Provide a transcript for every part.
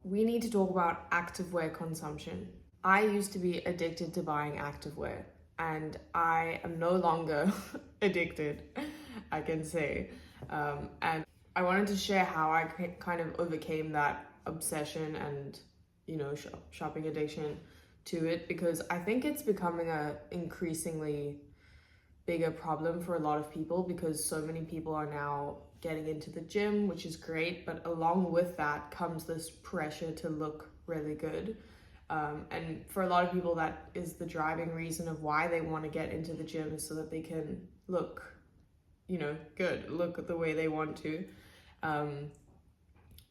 we need to talk about activewear consumption. I used to be addicted to buying activewear, and I am no longer addicted, I can say. And I wanted to share how I kind of overcame that obsession and, shopping addiction to it, because I think it's becoming a increasingly bigger problem for a lot of people, because so many people are now getting into the gym, which is great, but along with that comes this pressure to look really good. And for a lot of people, that is the driving reason of why they want to get into the gym, so that they can look, good, look the way they want to.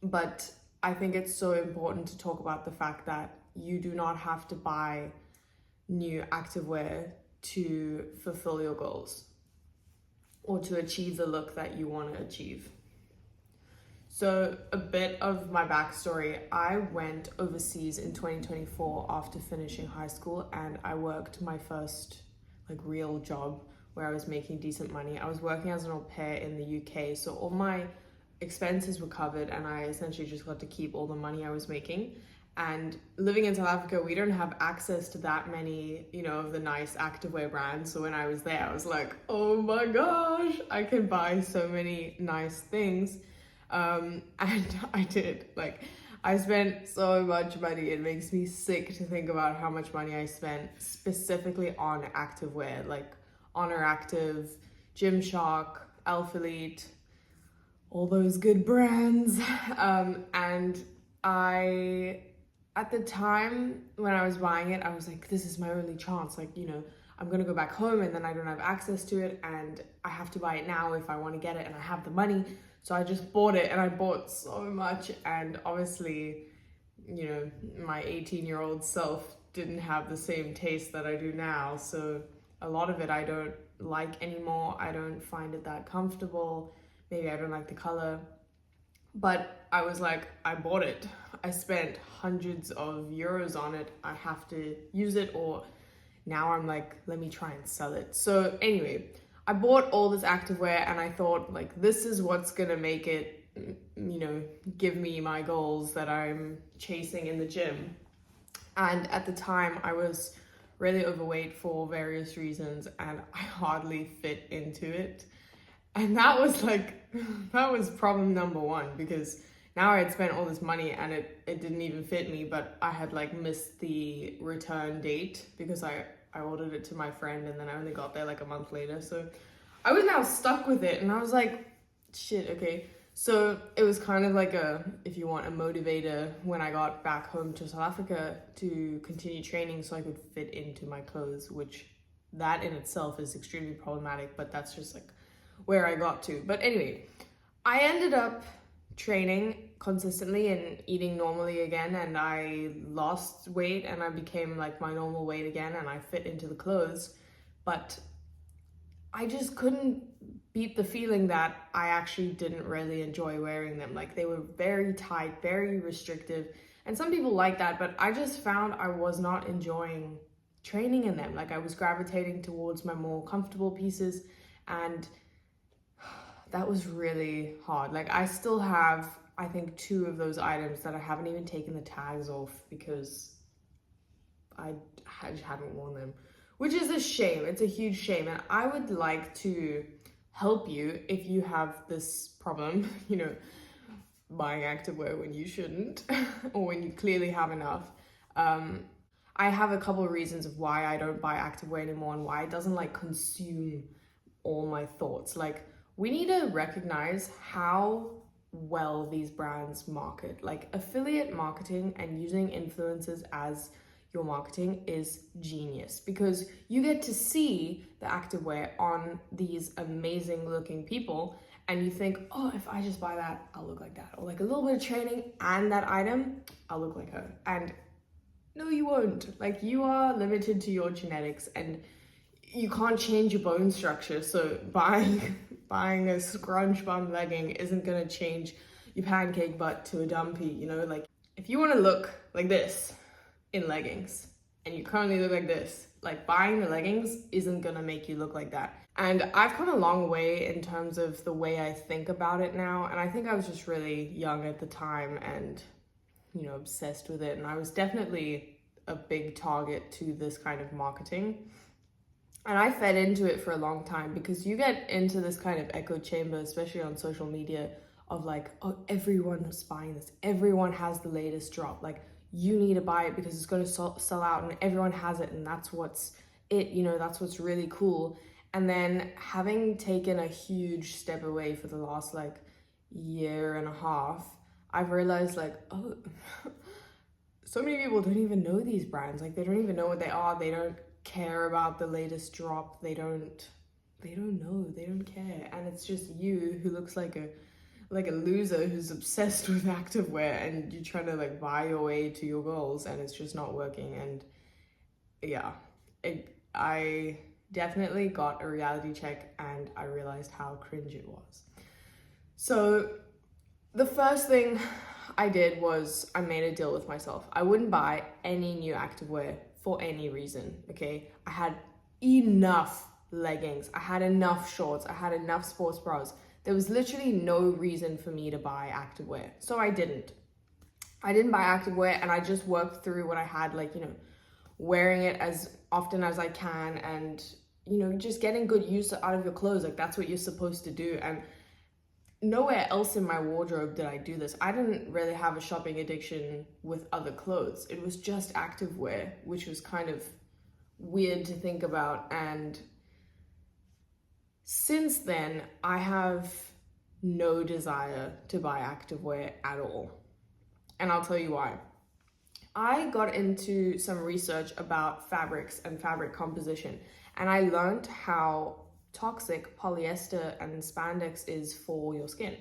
But I think it's so important to talk about the fact that you do not have to buy new activewear to fulfill your goals or to achieve the look that you want to achieve. So a bit of my backstory: I went overseas in 2024 after finishing high school, and I worked my first real job where I was making decent money. I was working as an au pair in the UK, so all my expenses were covered and I essentially just got to keep all the money I was making. And living in South Africa, we don't have access to that many, of the nice activewear brands. So when I was there, I was like, oh my gosh, I can buy so many nice things. And I did. I spent so much money. It makes me sick to think about how much money I spent specifically on activewear, like Honor Active, Gymshark, Alpha Elite, all those good brands. And at the time when I was buying it, I was like, this is my only chance. I'm gonna go back home and then I don't have access to it, and I have to buy it now if I want to get it and I have the money. So I just bought it, and I bought so much. And obviously, my 18-year-old self didn't have the same taste that I do now. So a lot of it I don't like anymore. I don't find it that comfortable. Maybe I don't like the color. But I was like, I bought it. I spent hundreds of euros on it. I have to use it, or now I'm like, let me try and sell it. So anyway, I bought all this activewear, and I thought this is what's gonna make it, give me my goals that I'm chasing in the gym. And at the time I was really overweight for various reasons, and I hardly fit into it. And that was problem number one, because now I had spent all this money and it didn't even fit me, but I had missed the return date because I ordered it to my friend, and then I only got there a month later. So I was now stuck with it, and I was like, shit, okay. So it was kind of if you want, a motivator when I got back home to South Africa to continue training so I could fit into my clothes, which that in itself is extremely problematic, but that's just where I got to. But anyway, I ended up training consistently and eating normally again, and I lost weight and I became my normal weight again, and I fit into the clothes. But I just couldn't beat the feeling that I actually didn't really enjoy wearing them. They were very tight, very restrictive, and some people like that, but I just found I was not enjoying training in them. I was gravitating towards my more comfortable pieces, and that was really hard. I still have, I think, 2 of those items that I haven't even taken the tags off because I just haven't worn them, which is a shame. It's a huge shame. And I would like to help you if you have this problem, buying activewear when you shouldn't, or when you clearly have enough. I have a couple of reasons of why I don't buy activewear anymore and why it doesn't consume all my thoughts. We need to recognize how well these brands market. Affiliate marketing and using influencers as your marketing is genius, because you get to see the activewear on these amazing looking people, and you think, oh, if I just buy that, I'll look like that. Or a little bit of training and that item, I'll look like her. And no, you won't. You are limited to your genetics, and you can't change your bone structure. So buying a scrunch bum legging isn't gonna change your pancake butt to a dumpy, if you wanna look like this in leggings and you currently look like this, buying the leggings isn't gonna make you look like that. And I've come a long way in terms of the way I think about it now. And I think I was just really young at the time, and obsessed with it. And I was definitely a big target to this kind of marketing. And I fed into it for a long time, because you get into this kind of echo chamber, especially on social media, of like, oh, everyone is buying this. Everyone has the latest drop. Like, you need to buy it because it's going to sell out, and everyone has it. And that's what's that's what's really cool. And then having taken a huge step away for the last like year and a half, I've realized like, oh, so many people don't even know these brands. Like, they don't even know what they are. They don't care about the latest drop. They don't know. They don't care. And it's just you who looks like a loser who's obsessed with activewear, and you're trying to like buy your way to your goals, and it's just not working. And yeah, I definitely got a reality check, and I realized how cringe it was. So the first thing I did was I made a deal with myself. I wouldn't buy any new activewear for any reason, okay? I had enough leggings, I had enough shorts, I had enough sports bras. There was literally no reason for me to buy activewear. So I didn't buy activewear, and I just worked through what I had, like, wearing it as often as I can, and, just getting good use out of your clothes. Like, that's what you're supposed to do. And nowhere else in my wardrobe did I do this. I didn't really have a shopping addiction with other clothes. It was just activewear, which was kind of weird to think about. And since then, I have no desire to buy activewear at all. And I'll tell you why. I got into some research about fabrics and fabric composition, and I learned how toxic polyester and spandex is for your skin.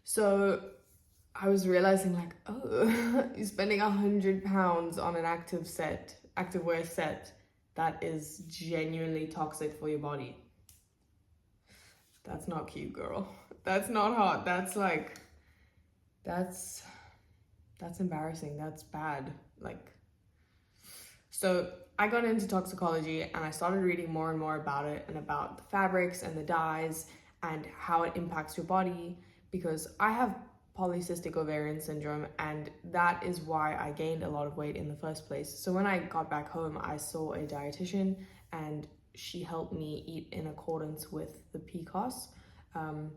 So I was realizing like, oh, you're spending £100 on an activewear set that is genuinely toxic for your body. That's not cute, girl. That's not hot. That's like, that's embarrassing. That's bad. Like, so I got into toxicology, and I started reading more and more about it, and about the fabrics and the dyes and how it impacts your body, because I have polycystic ovarian syndrome, and that is why I gained a lot of weight in the first place. So when I got back home, I saw a dietitian, and she helped me eat in accordance with the PCOS. And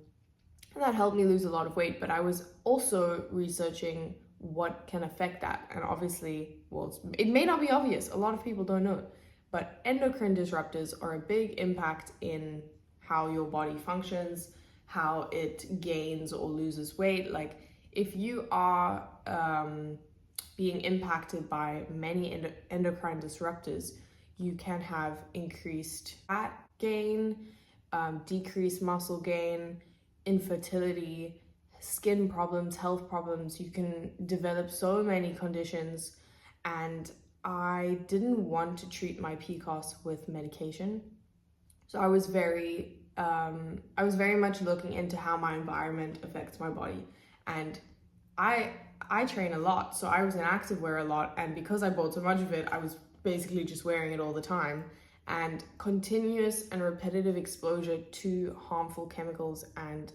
that helped me lose a lot of weight, but I was also researching what can affect that. And obviously, well, it may not be obvious. A lot of people don't know, but endocrine disruptors are a big impact in how your body functions, how it gains or loses weight. Like, if you are being impacted by many endocrine disruptors, you can have increased fat gain, decreased muscle gain, infertility, skin problems, health problems. You can develop so many conditions, and I didn't want to treat my PCOS with medication. So I was very much looking into how my environment affects my body. And I train a lot, so I was in activewear a lot, and because I bought so much of it, I was basically just wearing it all the time. And continuous and repetitive exposure to harmful chemicals and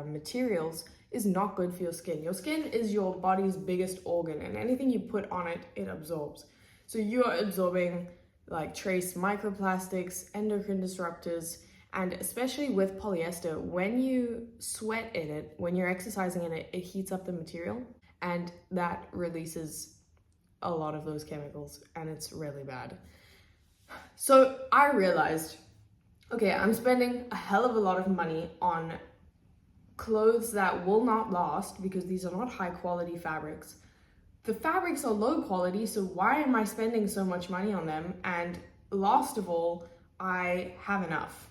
materials is not good for your skin. Your skin is your body's biggest organ, and anything you put on it, it absorbs. So you are absorbing like trace microplastics, endocrine disruptors, and especially with polyester, when you sweat in it, when you're exercising in it, it heats up the material, and that releases a lot of those chemicals, and it's really bad. So I realized, okay, I'm spending a hell of a lot of money on clothes that will not last, because these are not high quality fabrics. The fabrics are low quality, so why am I spending so much money on them? And last of all, I have enough.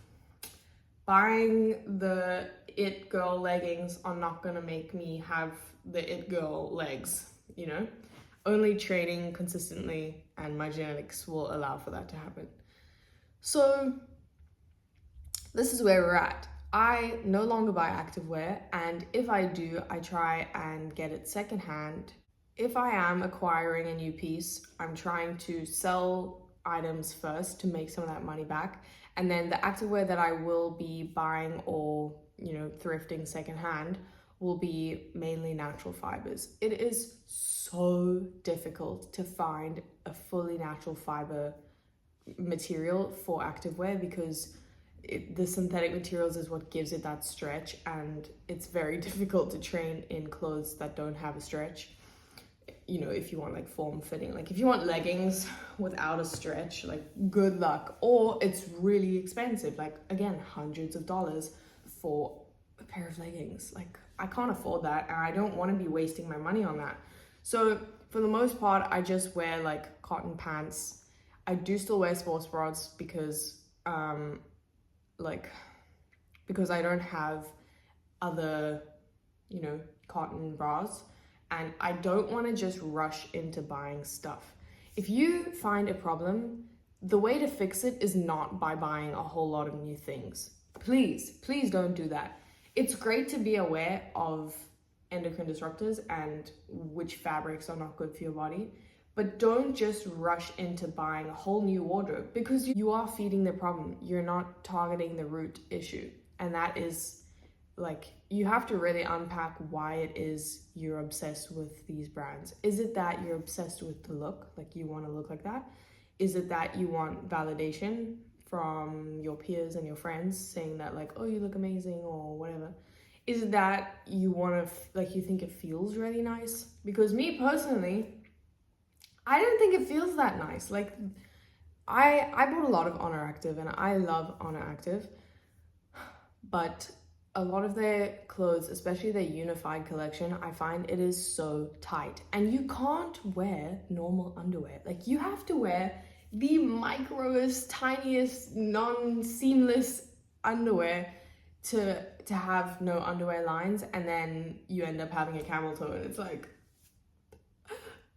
Buying the It Girl leggings are not gonna make me have the It Girl legs, Only training consistently and my genetics will allow for that to happen. So this is where we're at. I no longer buy activewear, and if I do, I try and get it secondhand. If I am acquiring a new piece, I'm trying to sell items first to make some of that money back, and then the activewear that I will be buying or thrifting secondhand will be mainly natural fibers. It is so difficult to find a fully natural fiber material for activewear because the synthetic materials is what gives it that stretch, and it's very difficult to train in clothes that don't have a stretch. You know, if you want like form fitting, like if you want leggings without a stretch, like good luck. Or it's really expensive, like again, hundreds of dollars for a pair of leggings. Like I can't afford that, and I don't want to be wasting my money on that. So for the most part, I just wear like cotton pants. I do still wear sports bras because because I don't have other, you know, cotton bras, and I don't want to just rush into buying stuff. If you find a problem, the way to fix it is not by buying a whole lot of new things. Please don't do that. It's great to be aware of endocrine disruptors and which fabrics are not good for your body, but don't just rush into buying a whole new wardrobe, because you are feeding the problem. You're not targeting the root issue. And that is like, you have to really unpack why it is you're obsessed with these brands. Is it that you're obsessed with the look, like you want to look like that? Is it that you want validation from your peers and your friends saying that like, oh, you look amazing or whatever? Is it that you want to, like, you think it feels really nice? Because me personally, I don't think it feels that nice. Like, I bought a lot of Honor Active, and I love Honor Active, but a lot of their clothes, especially their unified collection, I find it is so tight, and you can't wear normal underwear. Like, you have to wear the microest, tiniest, non-seamless underwear to have no underwear lines, and then you end up having a camel toe, and it's like,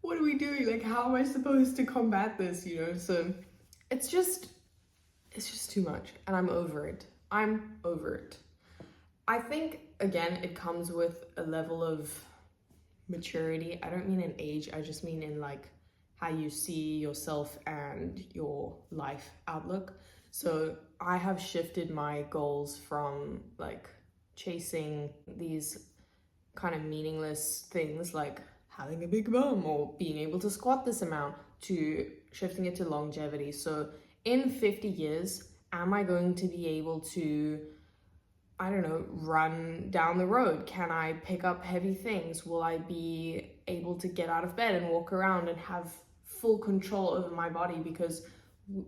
what are we doing? Like, how am I supposed to combat this, you know? So it's just too much, and I'm over it. I think, again, it comes with a level of maturity. I don't mean in age, I just mean in like how you see yourself and your life outlook. So I have shifted my goals from like chasing these kind of meaningless things like having a big bum or being able to squat this amount to shifting it to longevity. So in 50 years, am I going to be able to, I don't know, run down the road? Can I pick up heavy things? Will I be able to get out of bed and walk around and have full control over my body? Because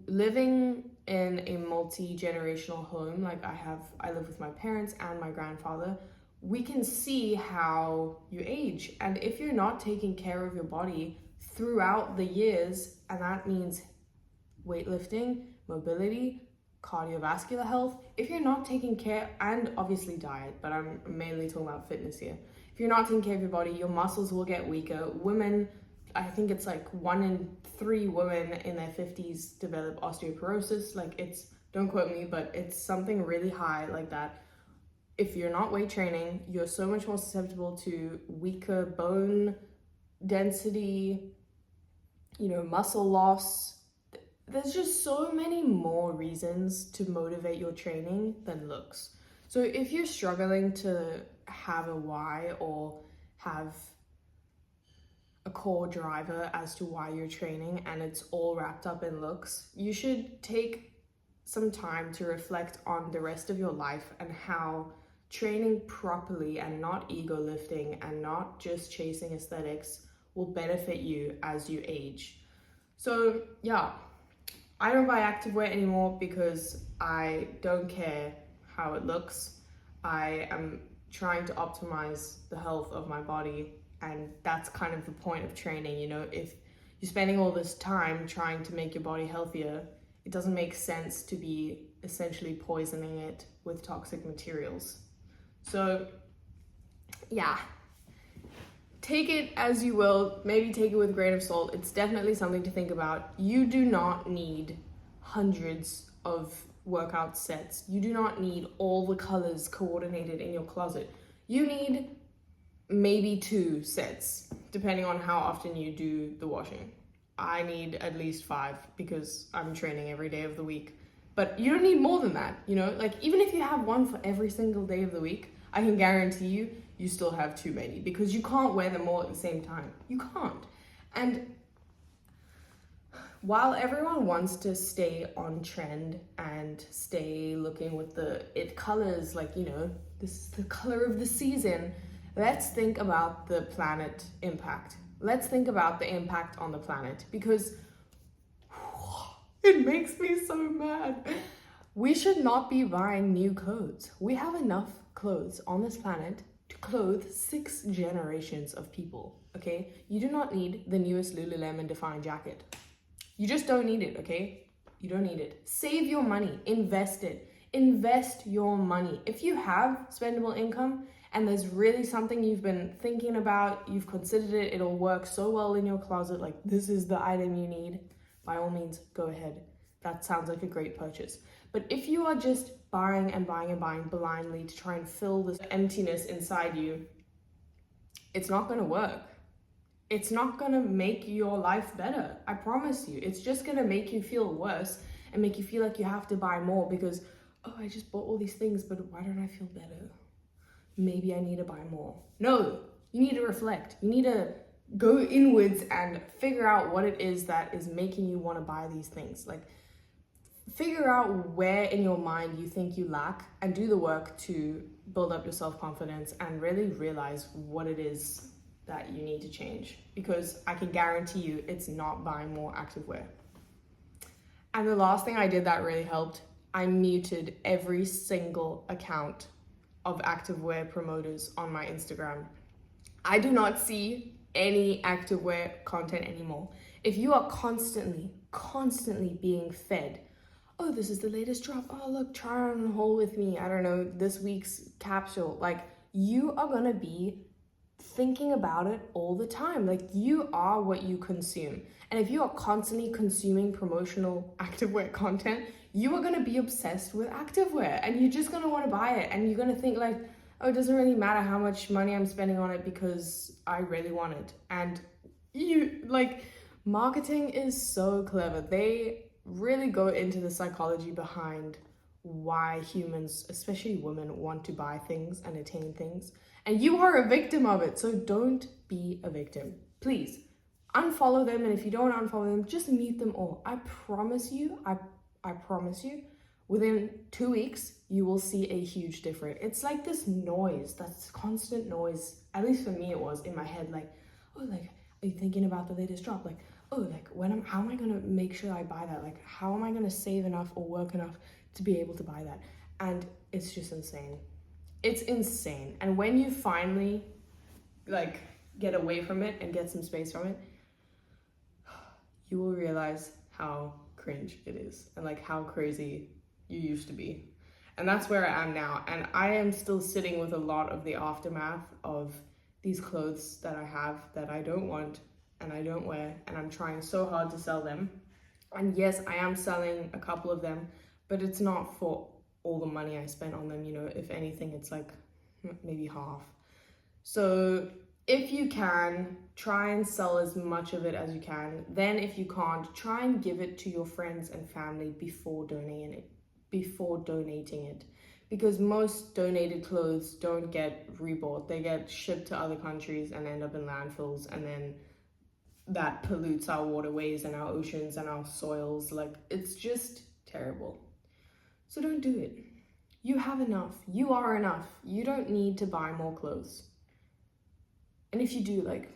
living in a multi-generational home, like I live with my parents and my grandfather, we can see how you age. And if you're not taking care of your body throughout the years, and that means weightlifting, mobility, cardiovascular health, if you're not taking care, and obviously diet, but I'm mainly talking about fitness here. If you're not taking care of your body, your muscles will get weaker. Women, I think it's like 1 in 3 women in their 50s develop osteoporosis. Like, it's, don't quote me, but it's something really high like that. If you're not weight training, you're so much more susceptible to weaker bone density, you know, muscle loss. There's just so many more reasons to motivate your training than looks. So if you're struggling to have a why or have a core driver as to why you're training and it's all wrapped up in looks, you should take some time to reflect on the rest of your life and how training properly and not ego lifting and not just chasing aesthetics will benefit you as you age. So yeah, I don't buy activewear anymore because I don't care how it looks. I am trying to optimize the health of my body, and that's kind of the point of training. You know, if you're spending all this time trying to make your body healthier, it doesn't make sense to be essentially poisoning it with toxic materials. So yeah, take it as you will, maybe take it with a grain of salt. It's definitely something to think about. You do not need hundreds of workout sets. You do not need all the colors coordinated in your closet. You need maybe 2 sets, depending on how often you do the washing. I need at least 5 because I'm training every day of the week. But you don't need more than that, you know? Like, even if you have one for every single day of the week, I can guarantee you, you still have too many, because you can't wear them all at the same time. You can't. And while everyone wants to stay on trend and stay looking with the it colors, like, you know, this is the color of the season, let's think about the planet impact. Let's think about the impact on the planet, because it makes me so mad. We should not be buying new clothes. We have enough clothes on this planet to clothe 6 generations of people, okay? You do not need the newest Lululemon Define jacket. You just don't need it, okay? You don't need it. Save your money, invest it. Invest your money. If you have spendable income and there's really something you've been thinking about, you've considered it, it'll work so well in your closet, like this is the item you need, by all means, go ahead. That sounds like a great purchase. But if you are just buying and buying and buying blindly to try and fill this emptiness inside you, it's not gonna work. It's not gonna make your life better. I promise you. It's just gonna make you feel worse and make you feel like you have to buy more because, oh, I just bought all these things, but why don't I feel better? Maybe I need to buy more. No, you need to reflect. You need to go inwards and figure out what it is that is making you want to buy these things. Like, figure out where in your mind you think you lack and do the work to build up your self-confidence and really realize what it is that you need to change, because I can guarantee you it's not buying more activewear. And the last thing I did that really helped, I muted every single account of activewear promoters on my Instagram. I do not see any activewear content anymore. If you are constantly being fed, oh, this is the latest drop, oh look, try on a haul with me, I don't know, this week's capsule, like, you are gonna be thinking about it all the time. Like, you are what you consume. And if you are constantly consuming promotional activewear content, you are going to be obsessed with activewear and you're just going to want to buy it. And you're going to think like, oh, it doesn't really matter how much money I'm spending on it because I really want it. And you, like, marketing is so clever. They really go into the psychology behind why humans, especially women, want to buy things and attain things. And you are a victim of it, so don't be a victim. Please, unfollow them, and if you don't unfollow them, just mute them all. I promise you, I promise you, within 2 weeks, you will see a huge difference. It's like this noise, that's constant noise, at least for me it was, in my head, like, oh, like, are you thinking about the latest drop? Like, oh, like, how am I gonna make sure I buy that? Like, how am I gonna save enough or work enough to be able to buy that? And it's just insane. It's insane. And when you finally, like, get away from it and get some space from it, you will realize how cringe it is and, like, how crazy you used to be. And that's where I am now. And I am still sitting with a lot of the aftermath of these clothes that I have that I don't want and I don't wear, and I'm trying so hard to sell them. And yes, I am selling a couple of them, but it's not for all the money I spent on them, you know. If anything, it's like maybe half. So if you can, try and sell as much of it as you can. Then if you can't, try and give it to your friends and family before donating it. Because most donated clothes don't get rebought. They get shipped to other countries and end up in landfills, and then that pollutes our waterways and our oceans and our soils. Like, it's just terrible. So don't do it. You have enough. You are enough. You don't need to buy more clothes. And if you do, like,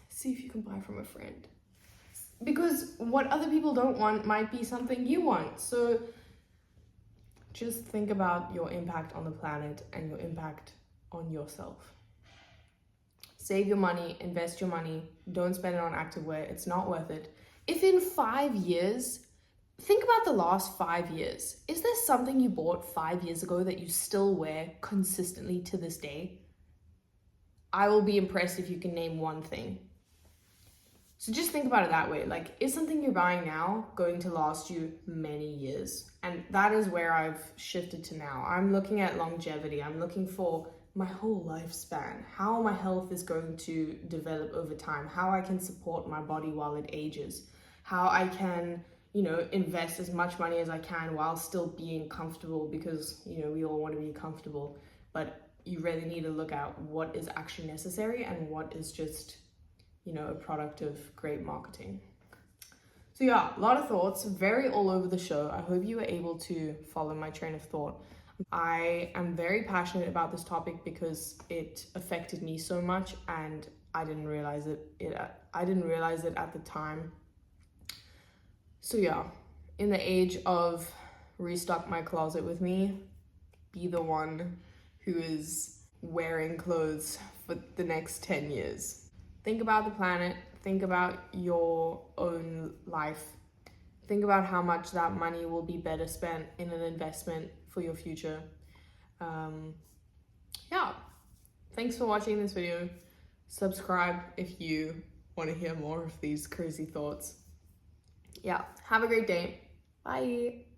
see if you can buy from a friend. Because what other people don't want might be something you want. So just think about your impact on the planet and your impact on yourself. Save your money, invest your money. Don't spend it on activewear. It's not worth it. If in 5 years, think about the last 5 years. Is there something you bought 5 years ago that you still wear consistently to this day? I will be impressed if you can name one thing. So just think about it that way. Like, is something you're buying now going to last you many years? And that is where I've shifted to now. I'm looking at longevity. I'm looking for my whole lifespan, how my health is going to develop over time, how I can support my body while it ages, how I can, you know, invest as much money as I can while still being comfortable, because, you know, we all want to be comfortable, but you really need to look at what is actually necessary and what is just, you know, a product of great marketing. So yeah, a lot of thoughts, very all over the show. I hope you were able to follow my train of thought. I am very passionate about this topic because it affected me so much and I didn't realize it at the time. So yeah, in the age of restock my closet with me, be the one who is wearing clothes for the next 10 years. Think about the planet, think about your own life, think about how much that money will be better spent in an investment for your future. Yeah, thanks for watching this video. Subscribe if you want to hear more of these crazy thoughts. Yeah, have a great day. Bye.